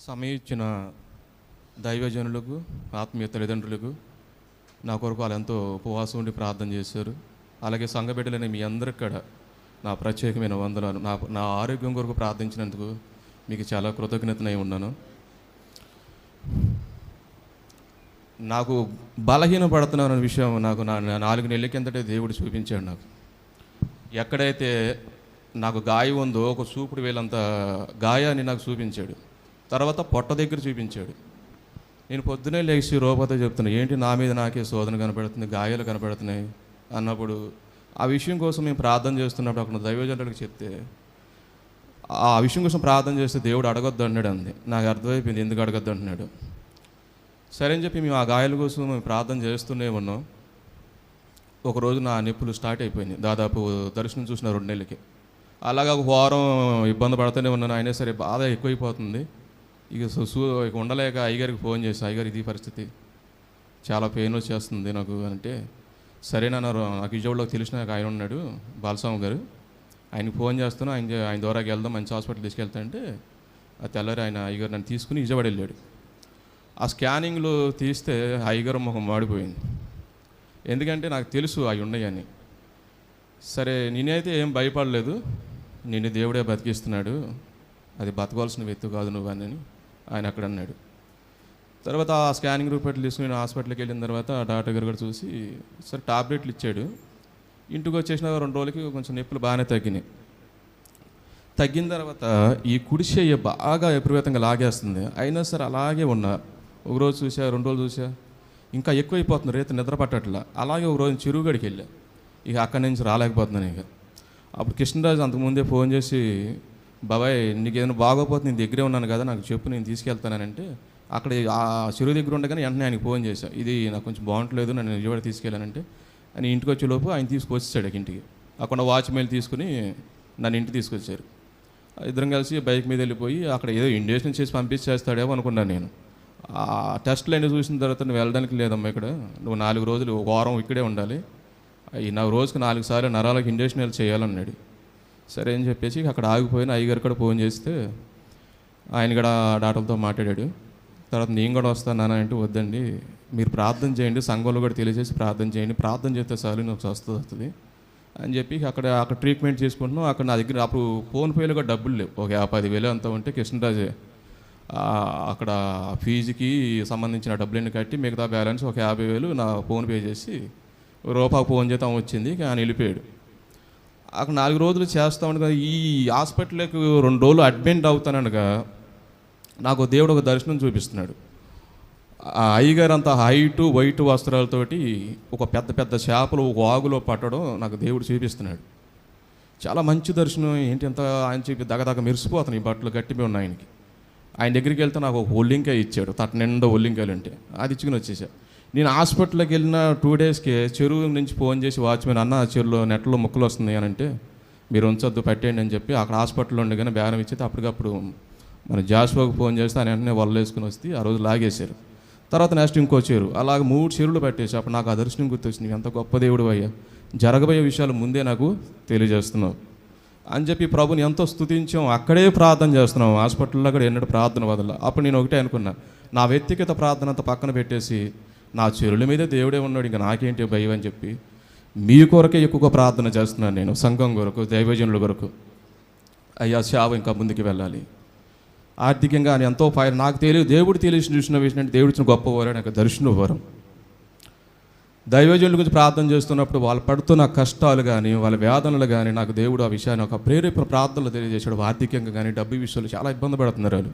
సమయం ఇచ్చిన దైవజనులకు, ఆత్మీయ తల్లిదండ్రులకు, నా కొరకు వాళ్ళు ఎంతో ఉపవాసం ఉండి ప్రార్థన చేశారు. అలాగే సంఘ బిడ్డలైన మీ అందరికి కూడా నా ప్రత్యేకమైన వందనాలు. నా ఆరోగ్యం కొరకు ప్రార్థించినందుకు మీకు చాలా కృతజ్ఞతనై ఉన్నాను. నాకు బలహీన పడుతున్నాను అనే విషయం నాకు 4 నెలల కిందటే దేవుడు చూపించాడు. నాకు ఎక్కడైతే నాకు గాయం ఉందో ఒక చూపుడు వేలంత గాయాన్ని నాకు చూపించాడు. తర్వాత పొట్ట దగ్గర చూపించాడు. నేను పొద్దునే లేచి రూపతో చెప్తున్నాను, ఏంటి నా మీద నాకే శోధన కనపడుతుంది, గాయాలు కనపడుతున్నాయి అన్నప్పుడు ఆ విషయం కోసం మేము ప్రార్థన చేస్తున్నప్పుడు అక్కడ దైవజనులకు చెప్తే ఆ విషయం కోసం ప్రార్థన చేస్తే దేవుడు అడగొద్దు అన్నాడు. అంది నాకు అర్థమైపోయింది ఎందుకు అడగొద్దు అంటున్నాడు. సరే అని చెప్పి మేము ఆ గాయాల కోసం మేము ప్రార్థన చేస్తూనే ఉన్నాం. ఒకరోజు నా నొప్పులు స్టార్ట్ అయిపోయింది. దాదాపు దర్శనం చూసిన 2 నెలలకి. అలాగా ఒక వారం ఇబ్బంది పడుతూనే ఉన్నాను. అయినా సరే బాధ ఎక్కువైపోతుంది. ఇక ఇక ఉండలేక అయ్యగారికి ఫోన్ చేసి, అయ్యగారు ఇది పరిస్థితి, చాలా పెయిన్ వచ్చేస్తుంది నాకు అంటే, సరేనన్నారు. నాకు విజయవాడలోకి తెలిసిన ఆయన ఉన్నాడు, బాలస్వామి గారు, ఆయనకి ఫోన్ చేస్తాను, ఆయన ద్వారాకి వెళ్దాం, మంచి హాస్పిటల్ తీసుకెళ్తా అంటే ఆ తెల్లారి అయ్యగారు నన్ను తీసుకుని విజయవాడ వెళ్ళాడు. ఆ స్కానింగ్లో తీస్తే అయ్యగారు ముఖం మాడిపోయింది. ఎందుకంటే నాకు తెలుసు అవి ఉన్నాయని. సరే నేనైతే ఏం భయపడలేదు, నిన్ను దేవుడే బతికిస్తున్నాడు, అది బతకాల్సిన వ్యక్తి కాదు నువ్వు అని ఆయన అక్కడ అన్నాడు. తర్వాత ఆ స్కానింగ్ రిపోర్ట్లు తీసుకుని నేను హాస్పిటల్కి వెళ్ళిన తర్వాత డాక్టర్ గారు కూడా చూసి సరే టాబ్లెట్లు ఇచ్చాడు. ఇంటికి వచ్చేసిన 2 రోజులకి కొంచెం నొప్పులు బాగానే తగ్గిన తర్వాత ఈ కుడి చెయ్యి బాగా విపరీతంగా లాగేస్తుంది. అయినా సరే అలాగే ఉన్నా. ఒకరోజు చూసా, 2 రోజులు చూసా, ఇంకా ఎక్కువైపోతుంది, రేత నిద్ర పట్టట్లా. అలాగే ఒక రోజు చెరువుగడికి వెళ్ళా. ఇక అక్కడి నుంచి రాలేకపోతున్నాను. ఇక అప్పుడు కృష్ణరాజు అంతకుముందే ఫోన్ చేసి, బాబాయ్ నీకు ఏదైనా బాగోపోతే నేను దగ్గరే ఉన్నాను కదా, నాకు చెప్పు, నేను తీసుకెళ్తానంటే అక్కడ ఆ చెరువు దగ్గర ఉండగానే వెంటనే ఆయనకి ఫోన్ చేశాను, ఇది నాకు కొంచెం బాగుంటలేదు, నన్ను విజయవాడ తీసుకెళ్ళానంటే ఆయన ఇంటికి వచ్చేలోపు ఆయన తీసుకొచ్చాడు. ఇంటికి అక్కడ వాచ్మెన్ తీసుకుని నన్ను ఇంటికి తీసుకొచ్చారు. ఇద్దరం కలిసి బైక్ మీద వెళ్ళిపోయి అక్కడ ఏదో ఇంజెక్షన్ చేసి పంపించేస్తాడేమో అనుకున్నాను నేను. ఆ టెస్ట్లు అన్నీ చూసిన తర్వాత నువ్వు వెళ్ళడానికి లేదమ్మా, ఇక్కడ నువ్వు 4 రోజులు, 1 వారం ఇక్కడే ఉండాలి, నా రోజుకి 4 సార్లు నరాలకు ఇంజెక్షన్ చేయాలన్నాడు. సరే అని చెప్పేసి అక్కడ ఆగిపోయిన అయ్యగారు కూడా ఫోన్ చేస్తే ఆయన కూడా డాక్టర్తో మాట్లాడాడు. తర్వాత నేను కూడా వస్తాను అంటే, వద్దండి మీరు ప్రార్థన చేయండి, సంఘంలో కూడా తెలియజేసి ప్రార్థన చేయండి, ప్రార్థన చేస్తే చాలు నాకు వస్తుంది అని చెప్పి అక్కడ ట్రీట్మెంట్ చేసుకుంటున్నాం. అక్కడ నా దగ్గర అప్పుడు ఫోన్పేలో కూడా డబ్బులు లేవు. ఒక 50,000 అంతా ఉంటే కృష్ణరాజే అక్కడ ఫీజుకి సంబంధించిన డబ్బులన్నీ కట్టి మిగతా బ్యాలెన్స్ ఒక 50,000 నా ఫోన్పే చేసి రూపాయి ఫోన్ చేద్దాం వచ్చింది. ఆయన వెళ్ళిపోయాడు. అక్కడ 4 రోజులు చేస్తా ఉండగా ఈ హాస్పిటల్కి 2 రోజులు అడ్మిట్ అవుతానగా నాకు దేవుడు ఒక దర్శనం చూపిస్తున్నాడు. ఆ అయ్యగారు అంత హైటు వైట్ వస్త్రాలతోటి ఒక పెద్ద చేపలు ఒక వాగులో పట్టడం నాకు దేవుడు చూపిస్తున్నాడు. చాలా మంచి దర్శనం. ఏంటి అంత ఆయన చెప్పి దగదగ మెరిసిపోతాను, ఈ బట్టలు గట్టిగా ఉన్నాయి ఆయనకి. ఆయన దగ్గరికి వెళ్తే నాకు ఒక ఒల్లింకాయ ఇచ్చాడు, తట నిండా ఒల్లింకాయలు ఉంటే అది ఇచ్చుకుని వచ్చేసా. నేను హాస్పిటల్కి వెళ్ళిన 2 డేస్కి చెరువు నుంచి ఫోన్ చేసి వాచ్మెన్, అన్న చెరువులో నెట్లో ముక్కలు వస్తున్నాయి అని అంటే, మీరు ఉంచొద్దు పెట్టేయండి అని చెప్పి అక్కడ హాస్పిటల్లో ఉండగానే బేరం ఇచ్చేది. అప్పటికప్పుడు మన జాస్వాకు ఫోన్ చేస్తే ఆయన వెంటనే వల్ల వేసుకుని వస్తే ఆ రోజు లాగేశారు. తర్వాత నెక్స్ట్ ఇంకో చెరువు, అలాగే 3 చెరువులు పెట్టేసి అప్పుడు నాకు ఆ దర్శనం గుర్తొచ్చింది, ఎంత గొప్ప దేవుడు అయ్యా, జరగబోయే విషయాలు ముందే నాకు తెలియజేస్తున్నావు అని చెప్పి ప్రభుని ఎంతో స్తుతించాం. అక్కడే ప్రార్థన చేస్తున్నాం, హాస్పిటల్లో కూడా ఎన్నడూ ప్రార్థన వదల. అప్పుడు నేను ఒకటే అనుకున్నా, నా వ్యక్తిగత ప్రార్థన అంతా పక్కన పెట్టేసి నా చెరువుల మీద దేవుడే ఉన్నాడు, ఇంకా నాకేంటి భయం అని చెప్పి మీ కొరకే ఎక్కువగా ప్రార్థన చేస్తున్నాను. నేను సంఘం కొరకు, దైవజనుల కొరకు, అయ్యా సేవ ఇంకా ముందుకు వెళ్ళాలి. ఆర్థికంగా ఎంతో నాకు తెలియదు, దేవుడు చూసిన విషయం అంటే దేవుడు ఇచ్చిన గొప్ప వరం నాకు దర్శన వరం. దైవజనుల గురించి ప్రార్థన చేస్తున్నప్పుడు వాళ్ళు పడుతున్న కష్టాలు కానీ వాళ్ళ వేదనలు కానీ నాకు దేవుడు ఆ విషయాన్ని ఒక ప్రేరేపణ ప్రార్థనలు తెలియజేశాడు. ఆర్థికంగా కానీ డబ్బు విషయాలు చాలా ఇబ్బంది పడుతున్నారు వాళ్ళు.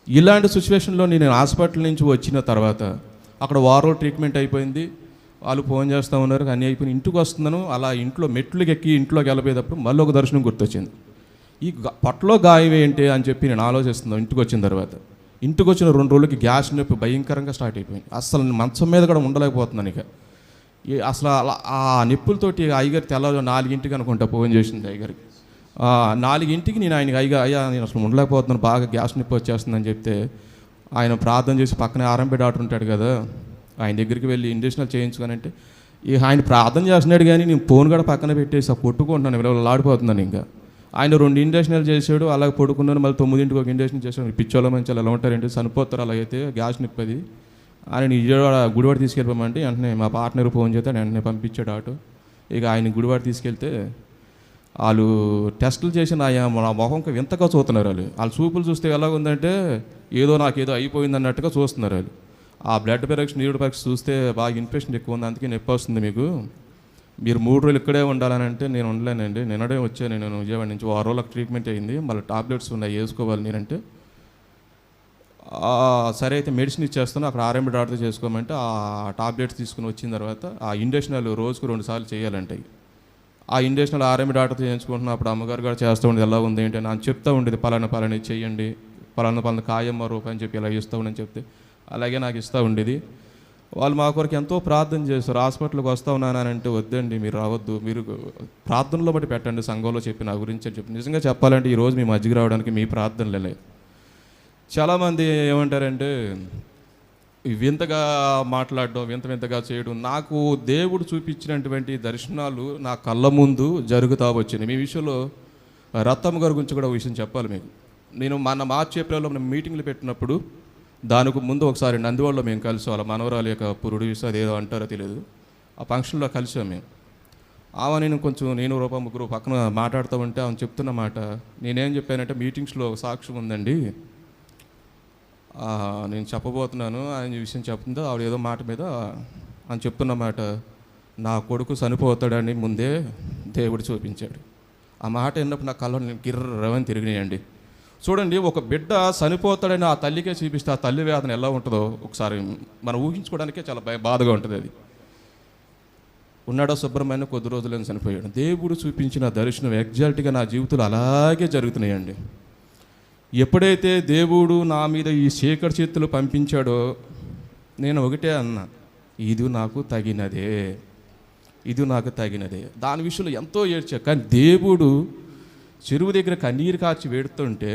ఇలాంటి సిచ్యువేషన్లో నేను హాస్పిటల్ నుంచి వచ్చిన తర్వాత అక్కడ వారం ట్రీట్మెంట్ అయిపోయింది. వాళ్ళు ఫోన్ చేస్తూ ఉన్నారు, అన్నీ అయిపోయింది. ఇంటికి వస్తున్నాను, అలా ఇంట్లో మెట్లుకి ఎక్కి ఇంట్లోకి వెళ్ళిపోయేటప్పుడు మళ్ళీ ఒక దర్శనం గుర్తొచ్చింది. ఈ పొట్టలో గాయం ఏంటి అని చెప్పి నేను ఆలోచిస్తున్నాను. ఇంటికి వచ్చిన తర్వాత ఇంటికి వచ్చిన 2 రోజులకి గ్యాస్ నొప్పి భయంకరంగా స్టార్ట్ అయిపోయింది. అసలు మంచం మీద కూడా ఉండలేకపోతున్నాను. ఇక అసలు ఆ నొప్పులతోటి అయ్యగారు తెల్లవారు 4 అనుకుంటా ఫోన్ చేసింది అయ్యగారికి. 4 నేను ఆయనకి అయ్యా నేను అసలు ఉండలేకపోతున్నాను, బాగా గ్యాస్ నొప్పి వచ్చేస్తుందని చెప్తే ఆయన ప్రార్థన చేసి పక్కనే ఆర్ఎంపీ డాక్టర్ ఉంటాడు కదా, ఆయన దగ్గరికి వెళ్ళి ఇంజక్షన్లు చేయించుకోనంటే ఇక ఆయన ప్రార్థన చేస్తున్నాడు కానీ నేను ఫోన్ కూడా పక్కన పెట్టేసి కొట్టుకుంటున్నాను, ఆడిపోతున్నాను. ఇంకా ఆయన 2 ఇంజక్షన్లు చేశాడు, అలాగే పడుకున్నాను. మళ్ళీ 9ంటికి ఒక ఇంజక్షన్ చేశాడు. పిచ్చోళ్ళ మంచాలు ఎలా ఉంటారంటే చనిపోతారు, అలాగైతే గ్యాస్ నిప్పది. ఆయన గుడివాడ తీసుకెళ్ళిపోమంటే వెంటనే మా పార్ట్నర్ ఫోన్ చేస్తే వెంటనే పంపించాడు ఆటో. ఇక ఆయన గుడివాడ తీసుకెళ్తే వాళ్ళు టెస్టులు చేసి నా మొహంకి వింతగా చూస్తున్నారు. వాళ్ళ చూపులు చూస్తే ఎలా ఉందంటే నాకేదో అయిపోయింది అన్నట్టుగా చూస్తున్నారు వాళ్ళు. ఆ బ్లడ్ పరీక్ష, నీరు పరీక్ష చూస్తే బాగా ఇన్ఫెక్షన్ ఎక్కువ ఉంది, అందుకే నొప్పి వస్తుంది మీకు, మీరు 3 రోజులు ఇక్కడే ఉండాలని అంటే నేను ఉండలేనండి. నిన్నడే వచ్చాను, నేను విజయవాడ నుంచి 6 రోజులకు ట్రీట్మెంట్ అయింది, మళ్ళీ టాబ్లెట్స్ ఉన్నాయి వేసుకోవాలి నేనంటే, సరే అయితే మెడిసిన్ ఇచ్చేస్తాను, అక్కడ ఆర్ఎంపీ డాక్టర్ చేసుకోమంటే ఆ టాబ్లెట్స్ తీసుకుని వచ్చిన తర్వాత ఆ ఇంజక్షన్లు రోజుకు 2 సార్లు చేయాలంటాయి. ఆ ఇంజక్షన్లు ఆర్ఎంపీ డాక్టర్ చేయించుకుంటున్నా. అప్పుడు అమ్మగారు కూడా చేస్తూ ఉండేది, ఎలా ఉంది ఏంటి అని చెప్తూ ఉండేది, పలానా చేయండి, పలానా కాయమ్మ రూపాయి అని చెప్పి ఇలా ఇస్తూ ఉండని చెప్తే అలాగే నాకు ఇస్తూ ఉండేది. వాళ్ళు మా కొరకు ఎంతో ప్రార్థన చేస్తారు. హాస్పిటల్కి వస్తూ ఉన్నానంటే వద్దండి, మీరు రావద్దు, మీరు ప్రార్థనలో బట్టి పెట్టండి సంఘంలో చెప్పి నా గురించి అని చెప్పి. నిజంగా చెప్పాలంటే ఈరోజు మీ మధ్యకి రావడానికి మీ ప్రార్థనలే. చాలామంది ఏమంటారంటే వింతగా మాట్లాడడం, వింతగా చేయడం. నాకు దేవుడు చూపించినటువంటి దర్శనాలు నా కళ్ళ ముందు జరుగుతూ వచ్చినాయి. మీ విషయంలో రత్తమ్మ గారి గురించి కూడా ఒక విషయం చెప్పాలి మీకు. నేను మార్చి ఏప్రిల్లో మనం మీటింగ్లు పెట్టినప్పుడు దానికి ముందు ఒకసారి నందివాడలో మేము కలిసాం. వాళ్ళ మనవరాలు యొక్క పురుడు విషయం అదేదో అంటారో తెలియదు, ఆ ఫంక్షన్లో కలిసాం మేము. నేను రూపా ముగ్గురు పక్కన మాట్లాడుతూ ఉంటే ఆమె చెప్తున్న మాట, నేనేం చెప్పానంటే మీటింగ్స్లో ఒక సాక్ష్యం ఉందండి, నేను చెప్పబోతున్నాను ఆయన విషయం చెప్తుందో ఆవిడ ఏదో మాట మీద అని చెప్తున్న మాట, నా కొడుకు చనిపోతాడని ముందే దేవుడు చూపించాడు. ఆ మాట విన్నప్పుడు నా కళ్ళలో నేను గిర్రవని తిరిగినాయండి. చూడండి, ఒక బిడ్డ చనిపోతాడని ఆ తల్లికే చూపిస్తే ఆ తల్లి వేదన ఎలా ఉంటుందో ఒకసారి మనం ఊహించుకోవడానికే చాలా బాధగా ఉంటుంది. అది ఉన్నాడో సుబ్రహ్మణ్యం కొద్ది రోజులని చనిపోయాడు. దేవుడు చూపించిన దర్శనం ఎగ్జాక్ట్గా నా జీవితంలో అలాగే జరుగుతున్నాయండి. ఎప్పుడైతే దేవుడు నా మీద ఈ చీకటి చేతులు పంపించాడో నేను ఒకటే అన్నా, ఇది నాకు తగినదే. దాని విషయంలో ఎంతో ఏడ్చా. కానీ దేవుడు చెరువు దగ్గర కన్నీరు కార్చి వేడుతుంటే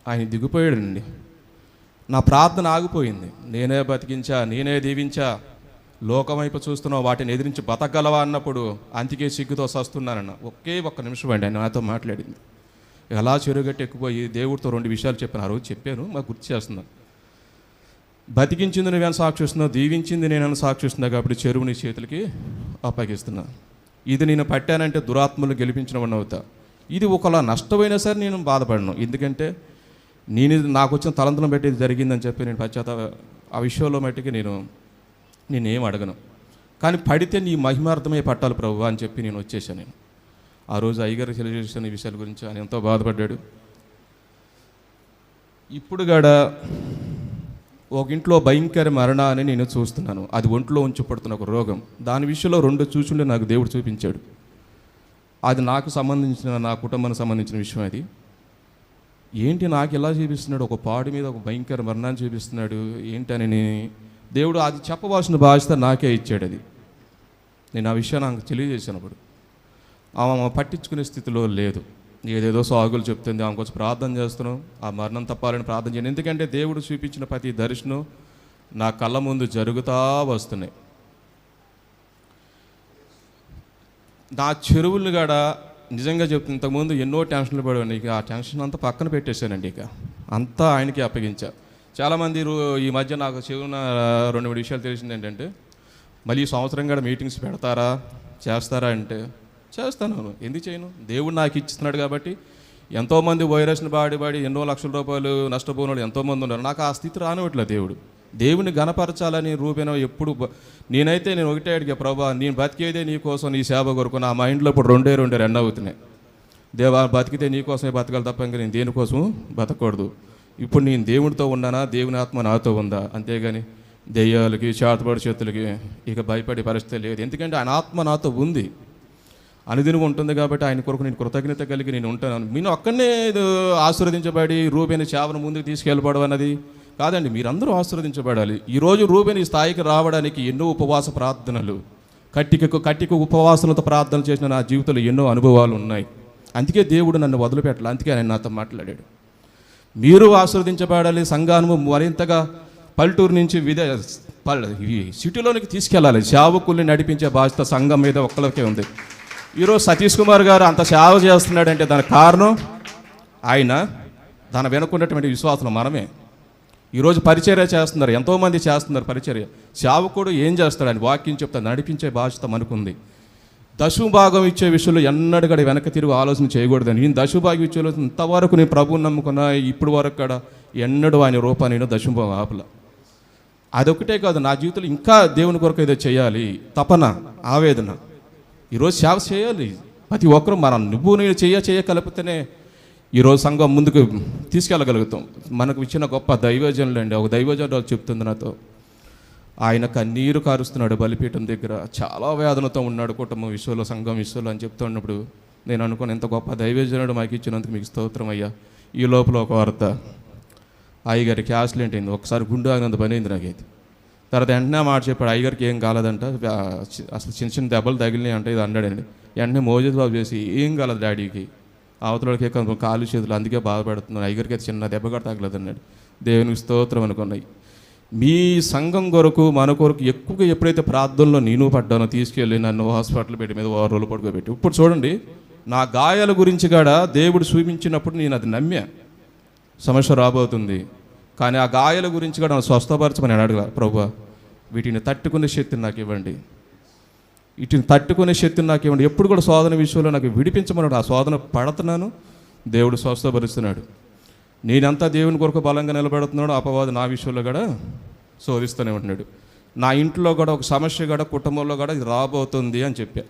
ఆయన దిగిపోయాడండి. నా ప్రార్థన ఆగిపోయింది. నేనే బతికించా, నేనే దీవించా, లోకం వైపు చూస్తున్నావు, వాటిని ఎదిరించి బతకగలవా అన్నప్పుడు అంతికే సిగ్గుతో సస్తున్నానన్న ఒక్క నిమిషం అండి ఆయన నాతో మాట్లాడింది. ఎలా చెరుగట్టి ఎక్కుపోయి దేవుడితో 2 విషయాలు చెప్పాను. ఆ రోజు చెప్పాను, మాకు గుర్తు చేస్తున్నాను. బతికించింది నువ్వేమైనా సాక్షిస్తున్నావు, దీవించింది నేనైనా సాక్షిస్తున్నా, కాబట్టి చెరువుని చేతులకి అప్పగిస్తున్నా. ఇది నేను పట్టానంటే దురాత్మలు గెలిపించిన వాడిని అవుతా. ఇది ఒకలా నష్టమైనా సరే నేను బాధపడను, ఎందుకంటే నాకు వచ్చిన తలంతులను బట్టి ఇది జరిగిందని చెప్పి నేను ఆ విషయంలో మట్టికి నేనేం అడగను. కానీ పడితే నీ మహిమార్థమే పట్టాలి ప్రభు అని చెప్పి నేను వచ్చేసాను. నేను ఆ రోజు అయ్యగారు తెలియజేసిన ఈ విషయాల గురించి ఆయన ఎంతో బాధపడ్డాడు. ఇప్పుడు కూడా ఒక ఇంట్లో భయంకర మరణాన్ని నేను చూస్తున్నాను. అది ఒంట్లో ఉంచబడుతున్న ఒక రోగం. దాని విషయంలో 2 సూచనలు నాకు దేవుడు చూపించాడు. అది నాకు సంబంధించిన, నా కుటుంబానికి సంబంధించిన విషయం. అది ఏంటి నాకు ఎలా చూపిస్తున్నాడు, ఒక పాడి మీద ఒక భయంకర మరణాన్ని చూపిస్తున్నాడు ఏంటని దేవుడు అది చెప్పవలసిన బాధ్యత నాకే ఇచ్చాడు. అది నేను ఆ విషయాన్ని నాకు తెలియజేసినప్పుడు ఆమె పట్టించుకునే స్థితిలో లేదు. ఏదేదో సాగులు చెప్తుంది, ఆమె కోసం ప్రార్థన చేస్తున్నాం, ఆ మరణం తప్పాలని ప్రార్థన చేయను. ఎందుకంటే దేవుడు చూపించిన ప్రతి దర్శనం నా కళ్ళ ముందు జరుగుతూ వస్తున్నాయి. నా చెరువులు కూడా నిజంగా చెప్తుంది, ఇంతకుముందు ఎన్నో టెన్షన్లు పడేవాడిని. ఇక ఆ టెన్షన్ అంతా పక్కన పెట్టేశానండి. ఇక అంతా ఆయనకి అప్పగించా. చాలామంది ఈ మధ్య నాకు చెవున 2-3 విషయాలు తెలిసింది. ఏంటంటే మళ్ళీ ఈ సంవత్సరం కూడా మీటింగ్స్ చేస్తారా అంటే చేస్తాను, ఎందుకు చేయను? దేవుడు నాకు ఇచ్చిస్తున్నాడు కాబట్టి. ఎంతోమంది వైరస్ని బాడి ఎన్నో లక్షల రూపాయలు నష్టపోయిన వాళ్ళు ఎంతోమంది ఉన్నారు. నాకు ఆ స్థితి రానివ్వట్లేదు. దేవుని గణపరచాలని రూపేణ ఎప్పుడు నేను ఒకటే అడిగా, ప్రభా నేను బతికేదే నీ కోసం, నీ సేవ కొరకు. నా మైండ్లో ఇప్పుడు 2 రన్ అవుతున్నాయి. దేవా బతికితే నీ కోసమే బతకాలి తప్ప ఇంకా నేను దేనికోసం బతకూడదు. ఇప్పుడు నేను దేవునితో ఉన్నానా, దేవుని ఆత్మ నాతో ఉందా? అంతేగాని దెయ్యాలకి, చేతబడి చేతులకి ఇక భయపడే పరిస్థితి లేదు. ఎందుకంటే ఆయన ఆత్మ నాతో ఉంది, అనుదినం ఉంటుంది. కాబట్టి ఆయన కొరకు నేను కృతజ్ఞత కలిగి నేను ఉంటాను. నేను ఒక్కడనే ఆశీర్వదించబడి రూపేణ సేవను ముందుకు తీసుకెళ్ళబడడం అన్నది కాదండి, మీరందరూ ఆశీర్వదించబడాలి. ఈరోజు రూబేన్ ఈ స్థాయికి రావడానికి ఎన్నో ఉపవాస ప్రార్థనలు, కట్టిక ఉపవాసాలతో ప్రార్థన చేసిన నా జీవితంలో ఎన్నో అనుభవాలు ఉన్నాయి. అందుకే దేవుడు నన్ను వదిలిపెట్టాలి. అందుకే ఆయన నాతో మాట్లాడాడు. మీరు ఆశీర్వదించబడాలి, సంఘాన్ని మరింతగా పల్లెటూరు నుంచి సిటీలోనికి తీసుకెళ్ళాలి. సేవకుల్ని నడిపించే బాధ్యత సంఘం మీద ఒక్కరికే ఉంది. ఈరోజు సతీష్ కుమార్ గారు అంత సేవ చేస్తున్నాడంటే దానికి కారణం ఆయన, దాని వెనుకున్నటువంటి విశ్వాసం మనమే. ఈరోజు పరిచర్య చేస్తున్నారు, ఎంతోమంది చేస్తున్నారు పరిచర్య. సేవకుడు ఏం చేస్తాడు? ఆయన వాక్యం చెప్తాడు, నడిపించే బాధ్యత మనకుంది. దశభాగం ఇచ్చే విషయంలో ఎన్నడూ వెనక తిరిగి ఆలోచన చేయకూడదని. నేను దశభాగం ఇచ్చేలో ఇంతవరకు నేను ప్రభువుని నమ్ముకున్నా, ఇప్పుడు వరకు కూడా ఎన్నడూ ఆయన రూపాన్ని నేను దశభాగం ఆపల. అదొకటే కాదు, నా జీవితంలో ఇంకా దేవుని కొరకు ఏదో చేయాలి, తపన, ఆవేదన. ఈరోజు సేవ చేయాలి ప్రతి ఒక్కరూ. మనం నువ్వు నేను చేయగలిపితేనే ఈరోజు సంఘం ముందుకు తీసుకెళ్ళగలుగుతాం. మనకు ఇచ్చిన గొప్ప దైవజనులు అండి. ఒక దైవజనుడు చెప్తుంది నాతో, ఆయన కన్నీరు కారుస్తున్నాడు బలిపీఠం దగ్గర, చాలా వేదనతో ఉన్నాడు కుటుంబం విషయంలో, సంఘం విషయంలో అని చెప్తున్నప్పుడు నేను అనుకుని, ఎంత గొప్ప దైవజనుడు మాకు ఇచ్చినందుకు మీకు స్తోత్రం అయ్యా. ఈ లోపల ఒక వార్త, అయ్యగారికి యాక్సిడెంట్ అయింది, ఒకసారి గుండె ఆగినంత పని అయింది నాకైతే. తర్వాత వెంటనే మాట చెప్పాడు, అయ్యగారికి ఏం కాలేదంట, అసలు చిన్న చిన్న దెబ్బలు తగిలినాయి అంటే ఇది అన్నాడండి. వెంటనే మోజేది బాబు చేసి, ఏం కాలేదు డాడీకి, అవతలకి కాలు చేతులు అందుకే బాధపడుతున్నాను, అయ్యగారికి అయితే చిన్న దెబ్బ కూడా తగలేదు అన్నాడు. దేవునికి స్తోత్రం అనుకున్నాయి. మీ సంఘం కొరకు మన కొరకు ఎక్కువగా ఎప్పుడైతే ప్రార్థనలో నేను పడ్డానో, తీసుకెళ్ళి నన్ను హాస్పిటల్ పెట్టి మీద 6 రోజులు పడుకోబెట్టి, ఇప్పుడు చూడండి నా గాయాల గురించి కూడా దేవుడు చూపించినప్పుడు నేను అది నమ్మా, సమస్య రాబోతుంది. కానీ ఆ గాయాల గురించి కూడా నన్ను స్వస్థపరచమని అడగల. ప్రభువా, వీటిని తట్టుకునే శక్తిని నాకు ఇవ్వండి, వీటిని తట్టుకునే శక్తిని నాకు ఇవ్వండి. ఎప్పుడు కూడా శోధన విషయంలో నాకు విడిపించమన్నాడు. ఆ శోధన పడుతున్నాను, దేవుడు స్వస్థపరుస్తున్నాడు. నేనంతా దేవుని కొరకు బలంగా నిలబడుతున్నాడు, అపవాది నా విషయంలో కూడా శోధిస్తూనే ఉంటున్నాడు. నా ఇంట్లో కూడా ఒక సమస్య కూడా, కుటుంబంలో కూడా ఇది రాబోతుంది అని చెప్పా.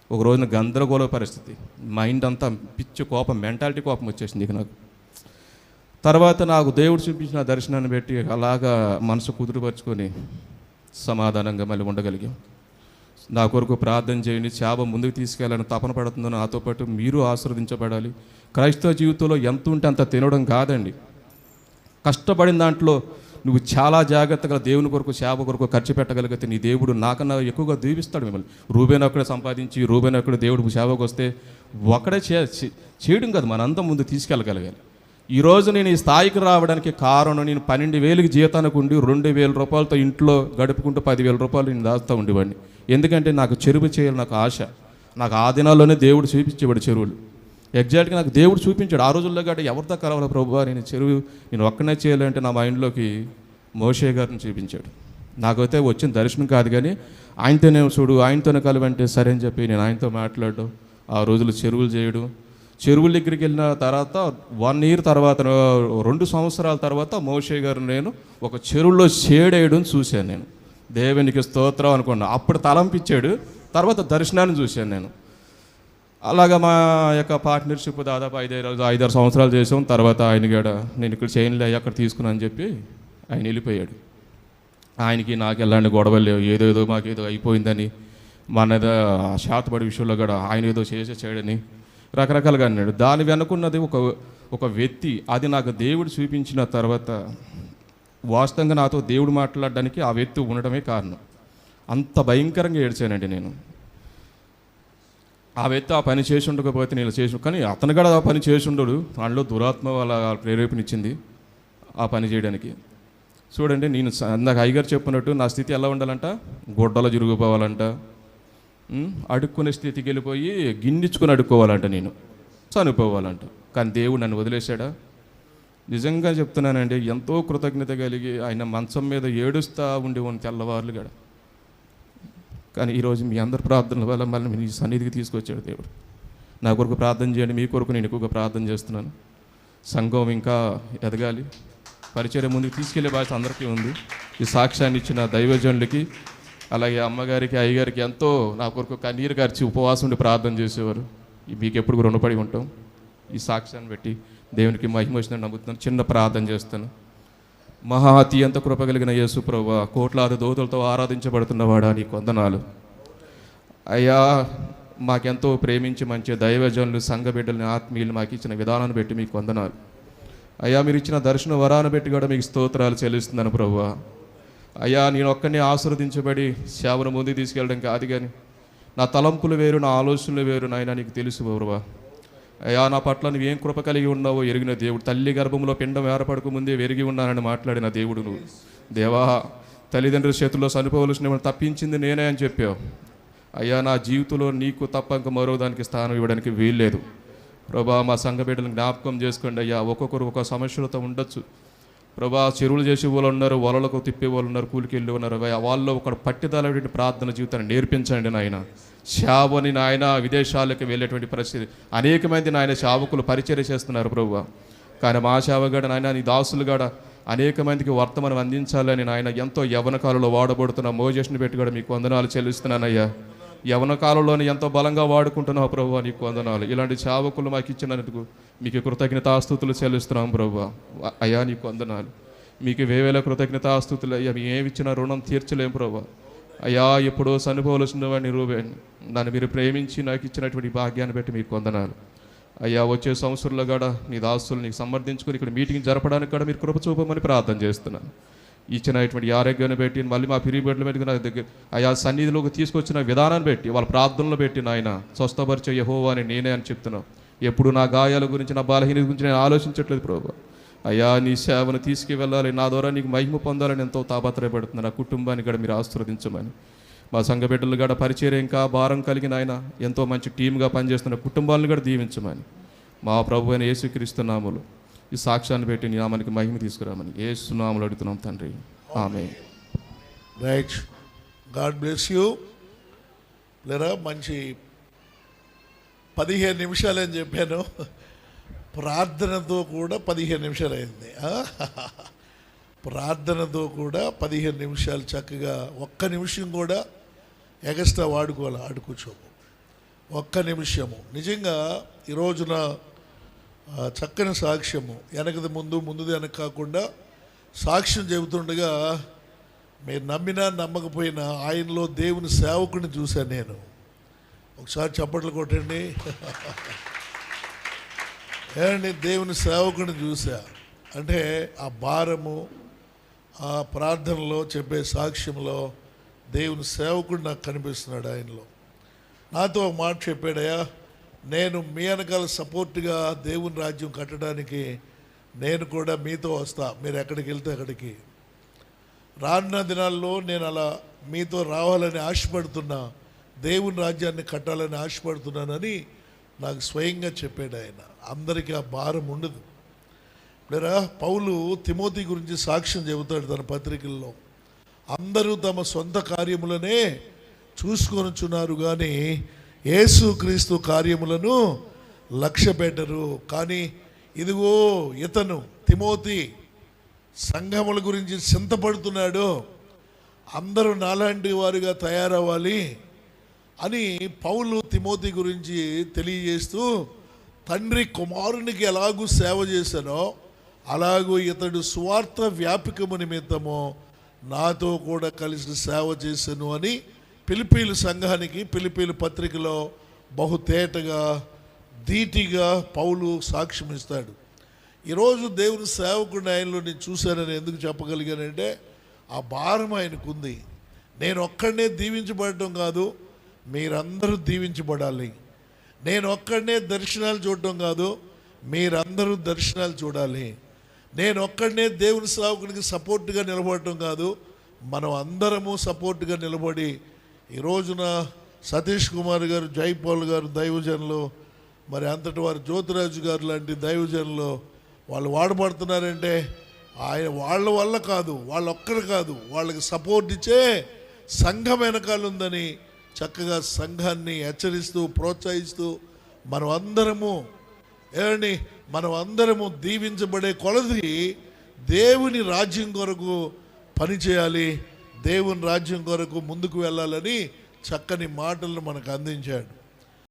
ఒక రోజున గందరగోళ పరిస్థితి, మైండ్ అంతా పిచ్చి కోపం, మెంటాలిటీ కోపం వచ్చేసింది ఇక నాకు. తర్వాత నాకు దేవుడు చూపించిన దర్శనాన్ని పెట్టి అలాగా మనసు కుదురుపరుచుకొని సమాధానంగా మళ్ళీ ఉండగలిగాం. నా కొరకు ప్రార్థన చేయండి, సేవ ముందుకు తీసుకెళ్ళాలని తపన పడుతుందో నాతో పాటు మీరు ఆశీర్వదించబడాలి. క్రైస్తవ జీవితంలో ఎంత ఉంటే అంత తినడం కాదండి, కష్టపడిన దాంట్లో నువ్వు చాలా జాగ్రత్తగా దేవుని కొరకు, సేవ కొరకు ఖర్చు పెట్టగలిగితే నీ దేవుడు నాకన్నా ఎక్కువగా దీవిస్తాడు మిమ్మల్ని. రూబేన్ ఒక్కడే సంపాదించి, రూబేన్ ఒక్కడే దేవుడు సేవకు వస్తే ఒక్కడే చేయడం కాదు, మనంతా ముందు తీసుకెళ్ళగలగాలి. ఈరోజు నేను ఈ స్థాయికి రావడానికి కారణం, నేను 12,000 జీతానికి ఉండి 2,000 రూపాయలతో ఇంట్లో గడుపుకుంటూ 10,000 రూపాయలు నేను దాస్తూ ఉండేవాడిని. ఎందుకంటే నాకు చెరువు చేయాలి, నాకు ఆశ. నాకు ఆ దినాల్లోనే దేవుడు చూపించేవాడు చెరువులు. ఎగ్జాక్ట్గా నాకు దేవుడు చూపించాడు. ఆ రోజుల్లో కాబట్టి ఎవరితో కలవాలి ప్రభువా, నేను ఒక్కనే చేయాలంటే నా మైండ్లోకి మోషే గారిని చూపించాడు. నాకైతే వచ్చిన దర్శనం కాదు, కానీ ఆయనతోనే చూడు, ఆయనతోనే కలవంటే సరే అని చెప్పి నేను ఆయనతో మాట్లాడడం, ఆ రోజులు చెరువులు చేయడం. చెరువుల దగ్గరికి వెళ్ళిన తర్వాత 1 year తర్వాత, 2 సంవత్సరాల తర్వాత మోషే గారు నేను ఒక చెరువులో షేడేయడం చూశాను. నేను దేవునికి స్తోత్రం అనుకున్నా. అప్పుడు తలంపిచ్చాడు, తర్వాత దర్శనాన్ని చూశాను నేను. అలాగా మా యొక్క పార్ట్నర్షిప్ దాదాపు 5-6 సంవత్సరాలు చేసాం. తర్వాత ఆయన కూడా నేను ఇక్కడ చేయనులే, అక్కడ తీసుకున్నా అని చెప్పి ఆయన వెళ్ళిపోయాడు. ఆయనకి నాకు ఎలాంటి గొడవలు లేవు, ఏదేదో మాకేదో అయిపోయిందని, మన శాతపడి విషయంలో కూడా ఆయన ఏదో చేయడని రకరకాలుగా అన్నాడు. దాని వెనుకున్నది ఒక వ్యక్తి. అది నాకు దేవుడు చూపించిన తర్వాత వాస్తవంగా నాతో దేవుడు మాట్లాడడానికి ఆ వ్యక్తి ఉండటమే కారణం. అంత భయంకరంగా ఏడ్చానండి నేను. ఆ వ్యక్తి ఆ పని చేసి ఉండకపోతే నేను చేసి, కానీ అతను కూడా ఆ పని చేసి ఉండడు, దానిలో దురాత్మ వాళ్ళ ప్రేరేపణిచ్చింది ఆ పని చేయడానికి. చూడండి, నేను నాకు అయ్యగారు చెప్పినట్టు నా స్థితి ఎలా ఉండాలంట, గుడ్డలో తిరిగిపోవాలంట, అడుక్కునే స్థితికి వెళ్ళిపోయి గిన్నెచ్చుకొని అడుక్కోవాలంట, నేను చనిపోవాలంట. కానీ దేవుడు నన్ను వదిలేశాడా? నిజంగా చెప్తున్నానండి, ఎంతో కృతజ్ఞత కలిగి ఆయన మంచం మీద ఏడుస్తూ ఉండేవాడిని తెల్లవారులు కూడా. కానీ ఈరోజు మీ అందరి ప్రార్థనల వల్ల మళ్ళీ మీ సన్నిధికి తీసుకొచ్చాడు దేవుడు. నా కొరకు ప్రార్థన చేయండి, మీ కొరకు నేను ఎక్కువగా ప్రార్థన చేస్తున్నాను. సంఘం ఇంకా ఎదగాలి, పరిచర్య ముందుకు తీసుకెళ్లే బాధ్యత అందరికీ ఉంది. ఈ సాక్ష్యాన్ని ఇచ్చిన దైవజనులకి, అలాగే అమ్మగారికి, అయ్యగారికి ఎంతో నా కొరకు కన్నీరు కార్చి ఉపవాసం ఉండి ప్రార్థన చేసేవారు. మీకు ఎప్పుడు రుణపడి ఉంటాం. ఈ సాక్ష్యాన్ని బట్టి దేవునికి మహిమ వచ్చిందని నమ్ముతున్నాను. చిన్న ప్రార్థన చేస్తాను. మహా అత్యంత కృప కలిగిన యేసు ప్రభువా, కోట్లాది దూతలతో ఆరాధించబడుతున్నవాడా, నీకు వందనాలు అయ్యా. మాకెంతో ప్రేమించి మంచి దైవజనులు, సంఘ బిడ్డలని, ఆత్మీయులు మాకు ఇచ్చిన విధానాన్ని బట్టి మీకు వందనాలు అయ్యా. మీరు ఇచ్చిన దర్శన వరాన్ని బట్టి కూడా మీకు స్తోత్రాలు చెల్లిస్తున్నాను ప్రభువా. అయ్యా, నేను ఒక్కడిని ఆశీర్వదించబడి సేవను ముందుకు తీసుకెళ్ళడం కాదు, కానీ నా తలంపులు వేరు, నా ఆలోచనలు వేరు నాయన, నీకు తెలుసు ప్రభువా. అయ్యా, నా పట్ల నువ్వేం కృప కలిగి ఉన్నావో ఎరిగిన దేవుడు. తల్లి గర్భంలో పిండం ఏర్పడక ముందే వెరిగి ఉన్నానని మాట్లాడిన దేవుడు నువ్వు. దేవా, తల్లిదండ్రుల చేతుల్లో చనిపోవలసిన తప్పించింది నేనే అని చెప్పావు అయ్యా నా జీవితంలో నీకు తప్ప ఇంక మరో దానికి స్థానం ఇవ్వడానికి వీల్లేదు ప్రభా. మా సంఘ బిడ్డలను జ్ఞాపకం చేసుకోండి అయ్యా. ఒక్కొక్కరు ఒక సమస్యలతో ఉండొచ్చు ప్రభా. చెరువులు చేసే వాళ్ళు ఉన్నారు, వలలకు తిప్పే వాళ్ళు ఉన్నారు, కూలికి వెళ్ళి ఉన్నారు. వాళ్ళు ఒక పట్టుదలటువంటి ప్రార్థన జీవితాన్ని నేర్పించండి నాయన. సేవని నాయన విదేశాలకు వెళ్ళేటువంటి పరిస్థితి అనేక మంది నాయన సేవకులు పరిచర్య చేస్తున్నారు ప్రభు. కానీ మా సేవగాడ నాయన నీ దాసులుగాడ అనేక మందికి వర్తమానం అందించాలని నాయన ఎంతో యవన కాలంలో వాడబడుతున్న మోజెస్ని పెట్టి కూడా మీకు వందనాలు చెల్లిస్తున్నానయ్యా. యవన కాలంలోనే ఎంతో బలంగా వాడుకుంటున్నావు ప్రభు, నీకు వందనాలు. ఇలాంటి సేవకులు మాకు ఇచ్చినందుకు మీకు కృతజ్ఞతాస్తుతులు చెల్లిస్తున్నాం ప్రభు. అయ్యా నీకు వందనాలు. మీకు వేవేల కృతజ్ఞతాస్తుతులు అయ్యా. మేము ఏమి ఇచ్చినా రుణం తీర్చలేం ప్రభు. అయ్యా ఎప్పుడో చనిపోవలసిన వాడిని రూబేన్ నన్ను మీరు ప్రేమించి నాకు ఇచ్చినటువంటి భాగ్యాన్ని బట్టి మీకు వందనాలు అయ్యా. వచ్చే సంవత్సరంలో కూడా నీ దాసులు నీకు సమర్థించుకుని ఇక్కడ మీటింగ్ జరపడానికి కూడా మీరు కృప చూపమని ప్రార్థన చేస్తున్నాను. ఇచ్చినటువంటి ఆరోగ్యాన్ని పెట్టి మళ్ళీ మా పిరిబెడ్ల మీద నా దగ్గర అయా సన్నిధిలోకి తీసుకొచ్చిన విధానాన్ని పెట్టి వాళ్ళ ప్రార్థనలు పెట్టి నాయన స్వస్థపరిచే యెహోవా అని నేనే అని చెప్తున్నాను. ఎప్పుడు నా గాయాల గురించి నా బలహీనత గురించి నేను ఆలోచించట్లేదు ప్రభు. అయ్యా నీ సేవను తీసుకువెళ్ళాలి, నా ద్వారా నీకు మహిమ పొందాలని ఎంతో తాపత్రయపడుతున్నాను. నా కుటుంబాన్ని కూడా మీరు ఆశీర్వదించమని, మా సంఘ బిడ్డలు కూడా పరిచర్య ఇంకా భారం కలిగిన ఆయన ఎంతో మంచి టీమ్గా పనిచేస్తున్న కుటుంబాలను కూడా దీవించమని మా ప్రభు అయిన యేసుక్రీస్తు నామములో ఈ సాక్ష్యాన్ని పెట్టి నీ నామానికి మహిమ తీసుకురామని యేసు నామములో అడుగుతున్నాం తండ్రి, ఆమేన్. Right, God bless you. లేరా మంచి 15 నిమిషాలు అని చెప్పాను, ప్రార్థనతో కూడా 15 నిమిషాలు అయింది. ప్రార్థనతో కూడా 15 నిమిషాలు చక్కగా, ఒక్క నిమిషం కూడా ఎగస్ట్రా వాడుకోవాలి, ఆడుకూర్చోము. ఒక్క నిమిషము నిజంగా ఈ రోజున చక్కని సాక్ష్యము, వెనకది ముందు ముందుది వెనక కాకుండా సాక్ష్యం చెబుతుండగా మీరు నమ్మినా నమ్మకపోయినా ఆయనలో దేవుని సేవకుని చూశాను నేను. ఒకసారి చప్పట్లు కొట్టండి. ఏమండి, దేవుని సేవకుని చూసా అంటే ఆ భారము, ఆ ప్రార్థనలో చెప్పే సాక్ష్యంలో దేవుని సేవకుడు నాకు కనిపిస్తున్నాడు. ఆయనలో నాతో ఒక మాట చెప్పాడయ్యా, నేను మీ వెనకాల సపోర్ట్గా దేవుని రాజ్యం కట్టడానికి నేను కూడా మీతో వస్తా, మీరు ఎక్కడికి వెళ్తే అక్కడికి. రానున్న దినాల్లో నేను అలా మీతో రావాలని ఆశపడుతున్నా, దేవుని రాజ్యాన్ని కట్టాలని ఆశపడుతున్నానని నాకు స్వయంగా చెప్పాడు ఆయన. అందరికీ ఆ భారం ఉండదు. లేరా పౌలు తిమోతి గురించి సాక్ష్యం చెబుతాడు తన పత్రికల్లో. అందరూ తమ సొంత కార్యములనే చూసుకొనుచున్నారు కానీ యేసుక్రీస్తు కార్యములను లక్ష్య పెట్టరు. కానీ ఇదిగో ఇతను తిమోతి సంఘముల గురించి చింతపడుతున్నాడు, అందరూ నాలాంటి వారుగా తయారవ్వాలి అని పౌలు తిమోతి గురించి తెలియజేస్తూ, తండ్రి కుమారునికి ఎలాగూ సేవ చేశానో అలాగూ ఇతడు స్వార్థ వ్యాపకము నిమిత్తము నాతో కూడా కలిసి సేవ చేశాను అని ఫిలిప్పీల సంఘానికి ఫిలిప్పీల పత్రికలో బహుతేటగా ధీటిగా పౌలు సాక్ష్యం ఇస్తాడు. ఈరోజు దేవుని సేవకుడిని ఆయనలో నేను చూశానని ఎందుకు చెప్పగలిగానంటే ఆ భారం ఆయనకుంది. నేను ఒక్కడనే దీవించబడటం కాదు, మీరందరూ దీవించబడాలి. నేను ఒక్కడనే దర్శనాలు చూడటం కాదు, మీరందరూ దర్శనాలు చూడాలి. నేను ఒక్కడనే దేవుని సేవకునికి సపోర్ట్గా నిలబడటం కాదు, మనం అందరము సపోర్ట్గా నిలబడి ఈ రోజున సతీష్ కుమార్ గారు, జైపాల్ గారు దైవజనులు, మరి అంతటి వారు జ్యోతిరాజు గారు లాంటి దైవజనులు వాళ్ళు వాడబడుతున్నారంటే ఆయన వాళ్ళ వల్ల కాదు, వాళ్ళొక్కరు కాదు, వాళ్ళకి సపోర్ట్ ఇచ్చే సంఘం వెనకాల ఉందని చక్కగా సంఘాన్ని హెచ్చరిస్తూ ప్రోత్సహిస్తూ మనం అందరము దీవించబడే కొలది దేవుని రాజ్యం కొరకు పనిచేయాలి, దేవుని రాజ్యం కొరకు ముందుకు వెళ్ళాలని చక్కని మాటలను మనకు అందించాడు.